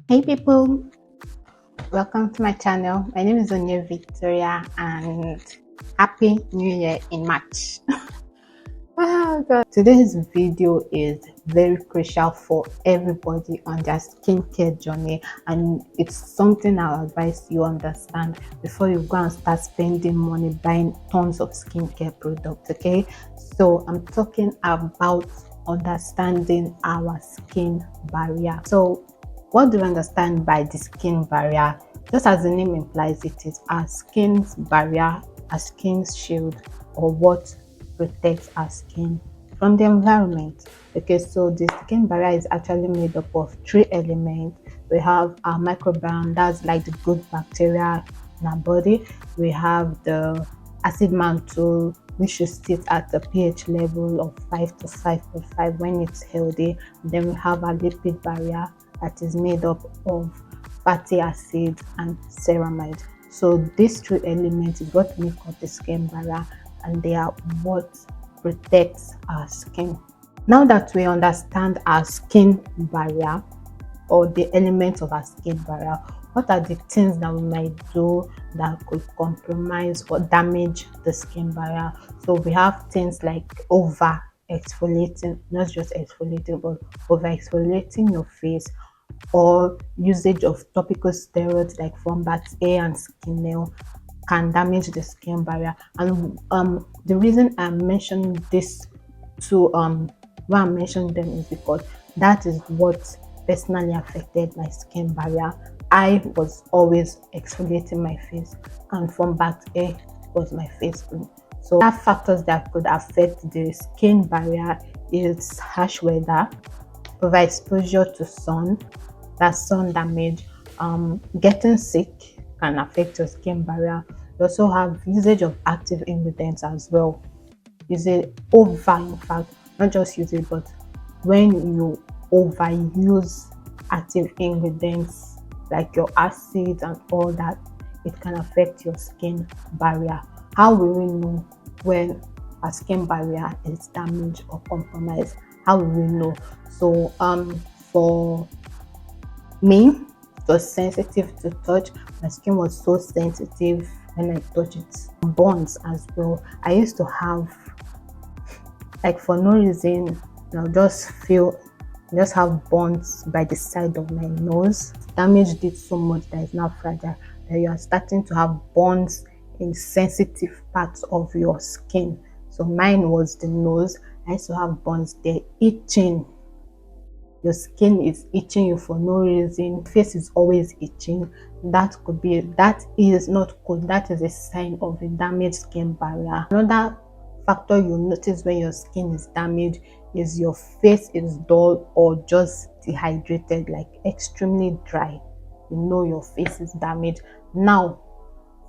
Hey people, welcome to my channel. My name is Onya Victoria and happy new year in March. Oh god. Today's video is very crucial for everybody on their skincare journey, and it's something I'll advise you understand before you go and start spending money buying tons of skincare products. Okay, so I'm talking about understanding our skin barrier. So what do you understand by the skin barrier? Just as the name implies, it is our skin's barrier, our skin's shield, or what protects our skin from the environment. Okay, so the skin barrier is actually made up of three elements. We have our microbiome, that's like the good bacteria in our body. We have the acid mantle, which should sit at a pH level of 5 to 5.5 when it's healthy. Then we have our lipid barrier that is made up of fatty acids and ceramide. So these three elements is what make up the skin barrier, and they are what protects our skin. Now that we understand our skin barrier or the elements of our skin barrier, what are the things that we might do that could compromise or damage the skin barrier? So we have things like over exfoliating, not just exfoliating, but over exfoliating your face, or usage of topical steroids like Fombat A and Skinel can damage the skin barrier. And the reason I'm mentioning this to why I'm mentioning them is because that is what personally affected my skin barrier. I was always exfoliating my face, and Fombat A was my face cream. So that factors that could affect the skin barrier is harsh weather, overexposure to sun, that's sun damage, getting sick can affect your skin barrier. You also have usage of active ingredients as well. Use it over, in fact, not just use it, but when you overuse active ingredients like your acids and all that, it can affect your skin barrier. How will we know when our skin barrier is damaged or compromised? How will we know? So for me, it was sensitive to touch. My skin was so sensitive when I touch it. Burns as well. I used to have, like, for no reason, just have burns by the side of my nose. Damaged it so much that it's now fragile, that you are starting to have burns in sensitive parts of your skin. So mine was the nose. I used to have burns there, itching. Your skin is itching you for no reason, face is always itching. That is not good. That is a sign of a damaged skin barrier. Another factor you notice when your skin is damaged is your face is dull or just dehydrated, like extremely dry. You know your face is damaged. Now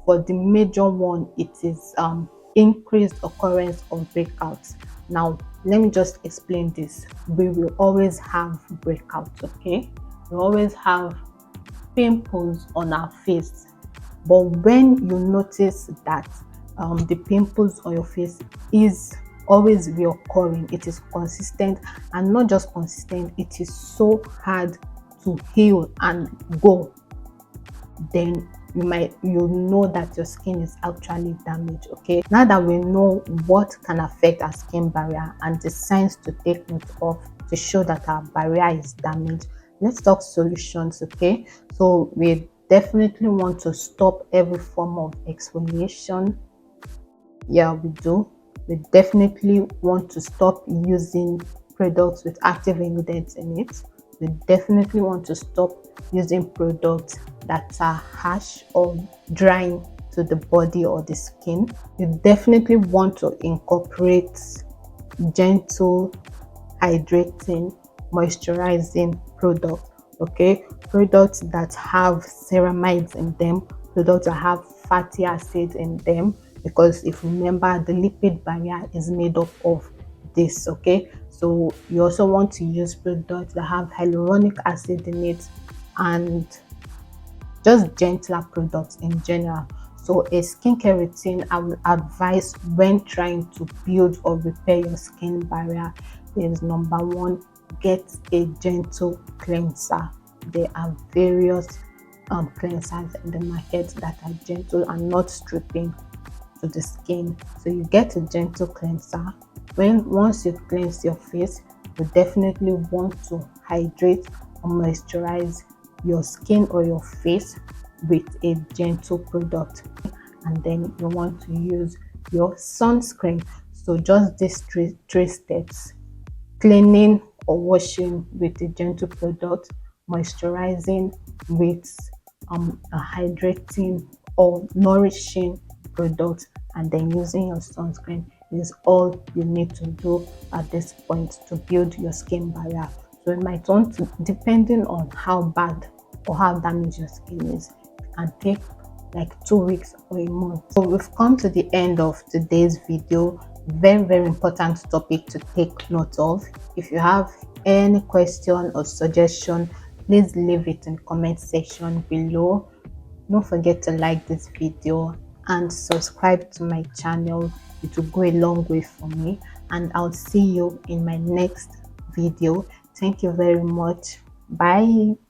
for the major one, it is increased occurrence of breakouts. Now let me just explain this. We will always have breakouts, okay? We always have pimples on our face, but when you notice that the pimples on your face is always reoccurring, it is consistent, and not just consistent, it is so hard to heal and go, then you know that your skin is actually damaged. Okay, now that we know what can affect our skin barrier and the signs to take note of to show that our barrier is damaged, let's talk solutions. Okay, so we definitely want to stop every form of exfoliation. Yeah, we do. We definitely want to stop using products with active ingredients in it. We definitely want to stop using products that are harsh or drying to the body or the skin. You definitely want to incorporate gentle, hydrating, moisturizing products. Okay, products that have ceramides in them, products that have fatty acids in them, because if you remember, the lipid barrier is made up of this. Okay, so you also want to use products that have hyaluronic acid in it, and just gentler products in general. So a skincare routine I would advise when trying to build or repair your skin barrier is: number one, get a gentle cleanser. there are various cleansers in the market that are gentle and not stripping to the skin. So you get a gentle cleanser. Once you cleanse your face, you definitely want to hydrate or moisturize your skin or your face with a gentle product. And then you want to use your sunscreen. So just these three steps: cleaning or washing with a gentle product, moisturizing with a hydrating or nourishing product, and then using your sunscreen is all you need to do at this point to build your skin barrier. So it might want to, depending on how bad or how damaged your skin is, it can take like 2 weeks or a month. So we've come to the end of today's video. Very important topic to take note of. If you have any question or suggestion, please leave it in the comment section below. Don't forget to like this video and subscribe to my channel. It will go a long way for me, and I'll see you in my next video. Thank you very much. Bye.